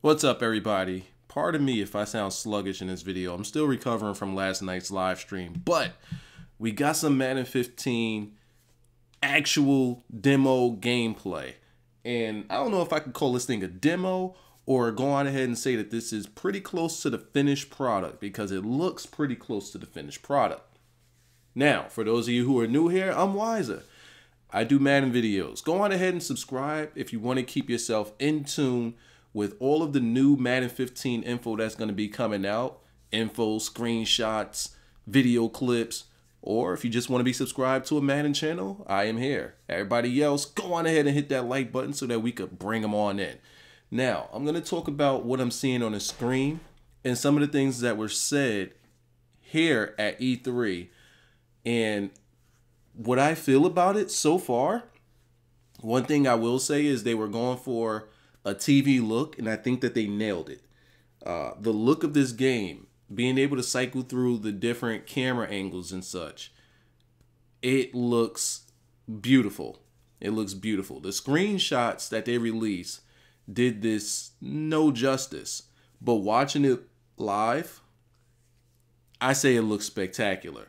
What's up, everybody? Pardon me if I sound sluggish in this video. I'm still recovering from last night's live stream, but we got some Madden 15 actual demo gameplay. And I don't know if I could call this thing a demo or go on ahead and say that this is pretty close to the finished product, because it looks pretty close to the finished product. Now, for those of you who are new here, I'm Wyza. I do Madden videos. Go on ahead and subscribe if you want to keep yourself in tune with all of the new Madden 15 info that's going to be coming out. Info, screenshots, video clips, or if you just want to be subscribed to a Madden channel, I am here. Everybody else, go on ahead and hit that like button so that we could bring them on in. Now, I'm going to talk about what I'm seeing on the screen and some of the things that were said here at E3 and what I feel about it so far. One thing I will say is they were going for a TV look, and I think that they nailed it. The look of this game, being able to cycle through the different camera angles and such, it looks beautiful. It looks beautiful. The screenshots that they released did this no justice, but watching it live, I say it looks spectacular.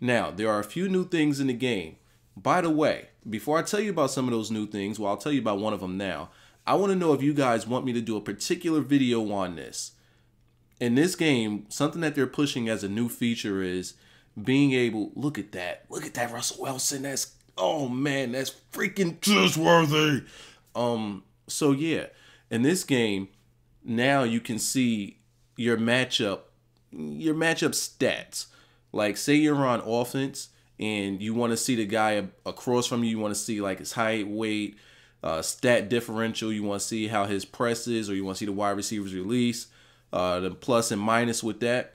Now, there are a few new things in the game. By the way, before I tell you about some of those new things, well, I'll tell you about one of them now. I want to know if you guys want me to do a particular video on this. In this game, something that they're pushing as a new feature is being able, look at that Russell Wilson, that's, oh man, that's freaking trustworthy. So yeah, in this game, now you can see your matchup stats. Like, say you're on offense and you want to see the guy across from you, you want to see like his height, weight, stat differential, you want to see how his press is, or you want to see the wide receivers release, the plus and minus with that.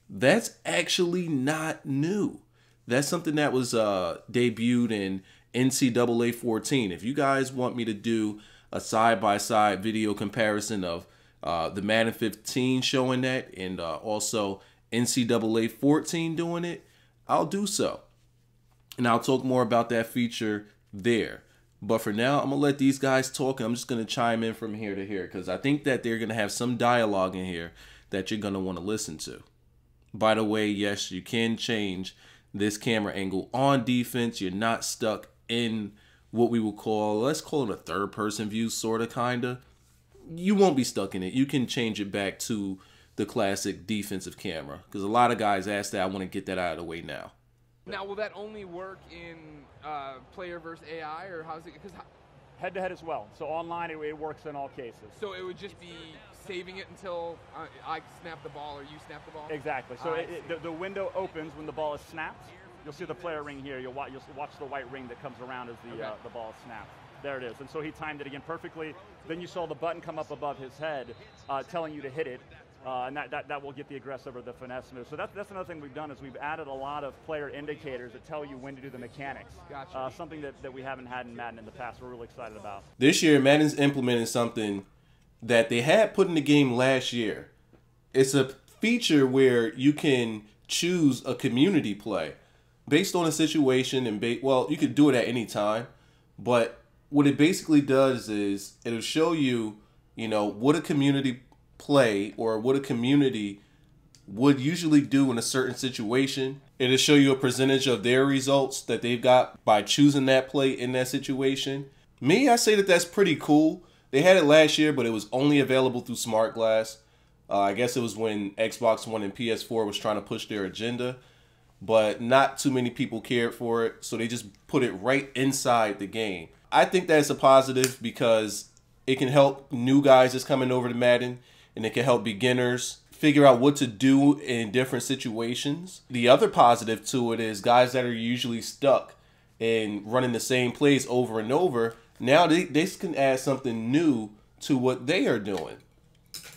That's actually not new. That's something that was debuted in NCAA 14. If you guys want me to do a side-by-side video comparison of the Madden 15 showing that, and also NCAA 14 doing it, I'll do so. And I'll talk more about that feature there. But for now, I'm going to let these guys talk, and I'm just going to chime in from here to here, because I think that they're going to have some dialogue in here that you're going to want to listen to. By the way, yes, you can change this camera angle on defense. You're not stuck in what we will call, let's call it a third-person view, sort of, kind of. You won't be stuck in it. You can change it back to the classic defensive camera, because a lot of guys ask that. I want to get that out of the way now. Now, will that only work in player versus AI, or how's it? Because head-to-head as well. So online, it works in all cases. So it would just be saving it until I snap the ball or you snap the ball? Exactly. So the window opens when the ball is snapped. You'll see the player ring here. You'll watch the white ring that comes around as the ball is snapped. There it is. And so he timed it again perfectly. Then you saw the button come up above his head telling you to hit it. And that will get the aggressive or the finesse move. So that's another thing we've done, is we've added a lot of player indicators that tell you when to do the mechanics. Gotcha. Something that we haven't had in Madden in the past. We're really excited about. This year, Madden's implementing something that they had put in the game last year. It's a feature where you can choose a community play based on a situation, and well, you could do it at any time. But what it basically does is it'll show you, what a community play or what a community would usually do in a certain situation. It'll show you a percentage of their results that they've got by choosing that play in that situation. I say that that's pretty cool. They had it last year, but it was only available through Smart Glass. I guess it was when Xbox One and PS4 was trying to push their agenda, but not too many people cared for it, so they just put it right inside the game. I think that's a positive, because it can help new guys that's coming over to Madden, and it can help beginners figure out what to do in different situations. The other positive to it is guys that are usually stuck in running the same plays over and over, now they can add something new to what they are doing.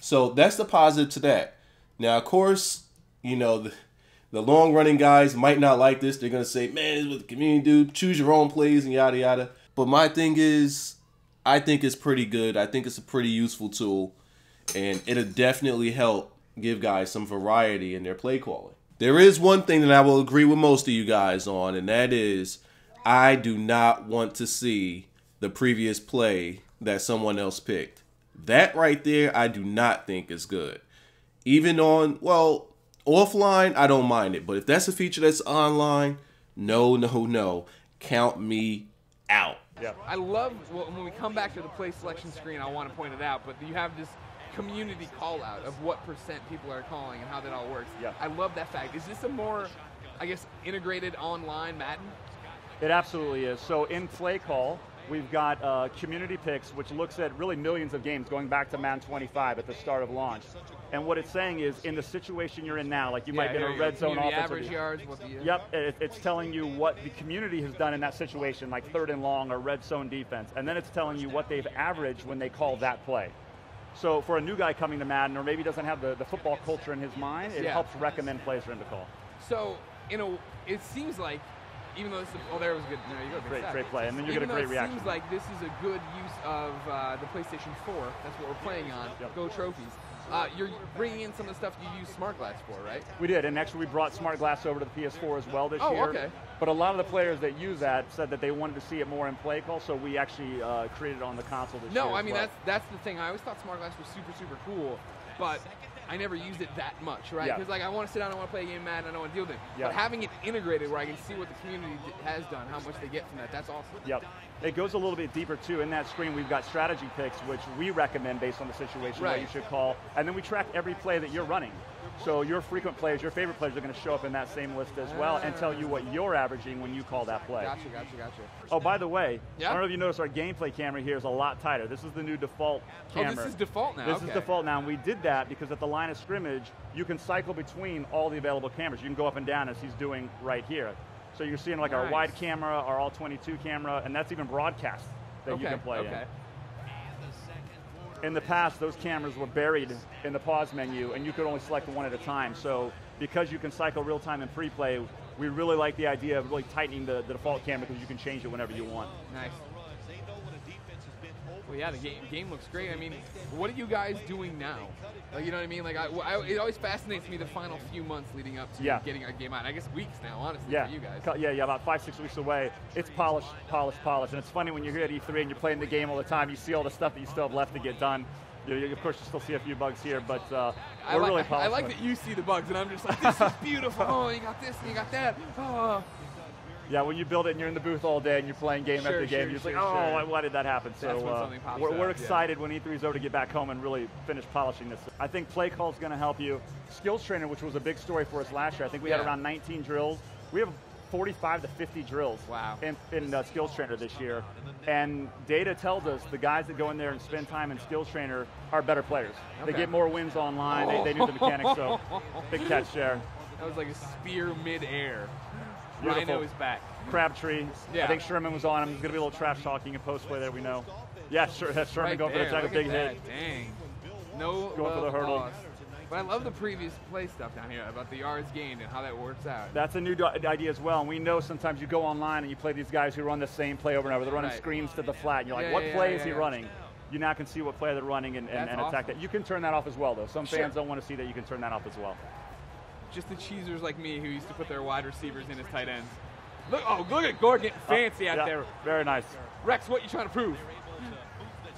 So that's the positive to that. Now, of course, the long-running guys might not like this. They're going to say, man, this is what the community do. Choose your own plays and yada, yada. But my thing is, I think it's pretty good. I think it's a pretty useful tool, and it'll definitely help give guys some variety in their play calling. There is one thing that I will agree with most of you guys on, and that is I do not want to see the previous play that someone else picked. That right there, I do not think is good. Even on, well, offline, I don't mind it. But if that's a feature that's online, no, no, no. Count me out. Yeah. I love, well, when we come back to the play selection screen, I want to point it out, but you have this community call out of what % people are calling and how that all works. Yeah. I love that fact. Is this a more, I guess, integrated online Madden? It absolutely is. So in Play Call, we've got community picks, which looks at really millions of games going back to Madden 25 at the start of launch. And what it's saying is, in the situation you're in now, like you might be in a red zone offense. Average yards, what the, Yep, it's telling you what the community has done in that situation, like 3rd and long or red zone defense. And then it's telling you what they've averaged when they call that play. So for a new guy coming to Madden, or maybe doesn't have the football culture in his mind, it helps recommend plays for him to call. So, it seems like, even though this is, oh, there was good. No, you got great play, and then you get a great reaction. It seems like this is a good use of the PlayStation 4. That's what we're playing on. Yep. Go trophies. You're bringing in some of the stuff you use Smart Glass for, right? We did, and actually we brought Smart Glass over to the PS4 as well this year. Oh, okay. But a lot of the players that use that said that they wanted to see it more in Play Call, so we actually created it on the console this year. No, I mean, that's the thing. I always thought Smart Glass was super, super cool, but I never used it that much, right? Because like I want to sit down, I want to play a game of Madden, I don't want to deal with it. But having it integrated where I can see what the community has done, how much they get from that, that's awesome. Yep. It goes a little bit deeper too. In that screen, we've got strategy picks, which we recommend based on the situation what you should call, and then we track every play that you're running. So your frequent players, your favorite players are going to show up in that same list as well and tell you what you're averaging when you call that play. Gotcha. Oh, by the way, I don't know if you noticed our gameplay camera here is a lot tighter. This is the new default camera. Oh, this is default now. This is default now, and we did that because at the line of scrimmage, you can cycle between all the available cameras. You can go up and down as he's doing right here. So you're seeing like our wide camera, our all-22 camera, and that's even broadcast that you can play in. In the past, those cameras were buried in the pause menu, and you could only select one at a time. So because you can cycle real-time and pre-play, we really like the idea of really tightening the default camera because you can change it whenever you want. Nice. Well, yeah, the game looks great. I mean, what are you guys doing now? Like, you know what I mean? Like, it always fascinates me the final few months leading up to getting a game out. I guess weeks now, honestly, for you guys. Yeah, about 5-6 weeks away. It's polish. And it's funny when you're here at E3 and you're playing the game all the time, you see all the stuff that you still have left to get done. Of course, you still see a few bugs here, but we're really polishing. I like that you see the bugs, and I'm just like, this is beautiful. Oh, you got this, and you got that. Oh. Yeah, when you build it and you're in the booth all day and you're playing game after game, you're just like, oh, why did that happen? So we're excited when E3's over to get back home and really finish polishing this. I think Play Call is going to help you. Skills Trainer, which was a big story for us last year, I think we had around 19 drills. We have 45 to 50 drills in Skills Trainer this year. And data tells us the guys that go in there and spend time in Skills Trainer are better players. They get more wins online, they do the mechanics, so big catch there. That was like a spear mid-air. Beautiful. Rhino is back. Crabtree. I think Sherman was on him. There's going to be a little trash talking and post play there, we know. Yeah, Sherman going for the attack, a big hit. Dang. No going for the hurdle. Lost. But I love the previous play stuff down here about the yards gained and how that works out. That's a new idea as well. And we know sometimes you go online and you play these guys who run the same play over and over. They're running screens to the flat. And you're like, what play is he running? You now can see what play they're running and attack that. You can turn that off as well, though. Some fans don't want to see that. You can turn that off as well. Just the cheesers like me who used to put their wide receivers in as tight ends. Look at Gore getting fancy out there. Very nice. Rex, what you trying to prove?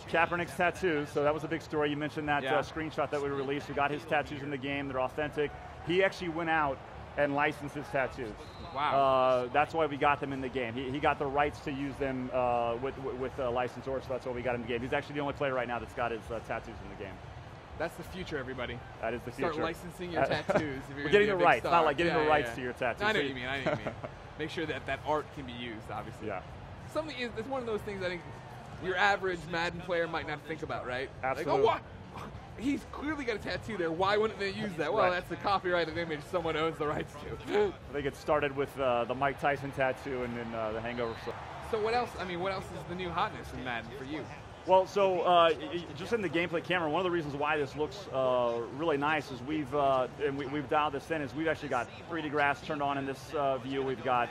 Kaepernick's tattoos, so that was a big story. You mentioned that screenshot that we released. We got his tattoos in the game. They're authentic. He actually went out and licensed his tattoos. Wow. That's why we got them in the game. He got the rights to use them with a licensor, so that's why we got him in the game. He's actually the only player right now that's got his tattoos in the game. That's the future, everybody. That is the future. Start licensing your tattoos. If you're getting the rights, star. not like getting the rights to your tattoos. I know what you mean. Make sure that art can be used, obviously. Yeah. It's one of those things I think your average Madden player might not think about, right? Absolutely. Like, oh, what? He's clearly got a tattoo there. Why wouldn't they use that? Well, that's the copyrighted image someone owns the rights to. I think it started with the Mike Tyson tattoo and then the Hangover. So what else? I mean, what else is the new hotness in Madden for you? Well, so just in the gameplay camera, one of the reasons why this looks really nice is we've dialed this in. Is we've actually got 3D grass turned on in this view. We've got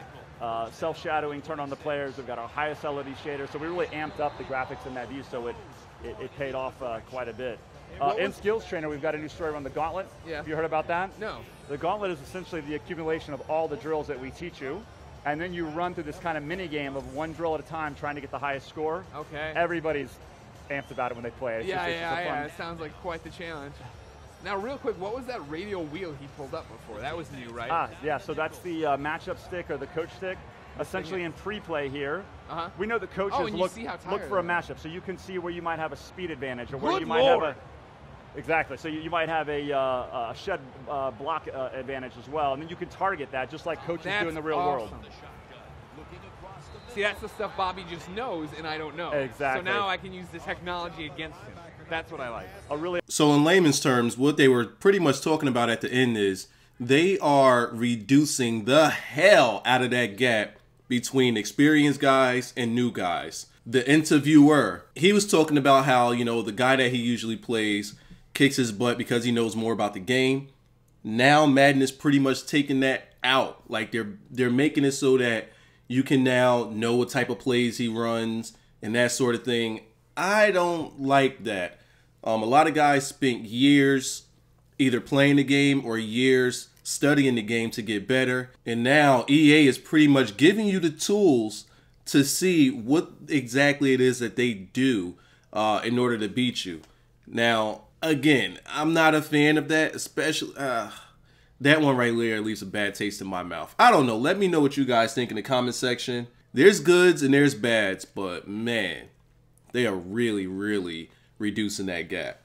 self-shadowing turned on the players. We've got our highest LED shader. So we really amped up the graphics in that view, so it paid off quite a bit. In Skills Trainer, we've got a new story around the Gauntlet. Yeah. Have you heard about that? No. The Gauntlet is essentially the accumulation of all the drills that we teach you. And then you run through this kind of mini game of one drill at a time trying to get the highest score. Okay. Everybody's amped about it when they play. It's yeah. It sounds like quite the challenge. Now, real quick, what was that radial wheel he pulled up before? That was new, right? Yeah, so that's the matchup stick or the coach stick. Essentially in pre-play here, we know the coaches look for a matchup, so you can see where you might have a speed advantage or where you might have a... Exactly, so you might have a shed block advantage as well, and then you can target that just like coaches do in the real world. See, that's the stuff Bobby just knows and I don't know. Exactly. So now I can use the technology against him. That's what I like. So in layman's terms, what they were pretty much talking about at the end is they are reducing the hell out of that gap between experienced guys and new guys. The interviewer, he was talking about how, you know, the guy that he usually plays kicks his butt because he knows more about the game. Now Madden is pretty much taking that out. Like they're making it so that you can now know what type of plays he runs and that sort of thing. I don't like that. A lot of guys spent years either playing the game or years studying the game to get better. And now EA is pretty much giving you the tools to see what exactly it is that they do in order to beat you. Now, again, I'm not a fan of that, especially that one right there leaves a bad taste in my mouth. I don't know. Let me know what you guys think in the comment section. There's goods and there's bads, but man, they are really, really reducing that gap.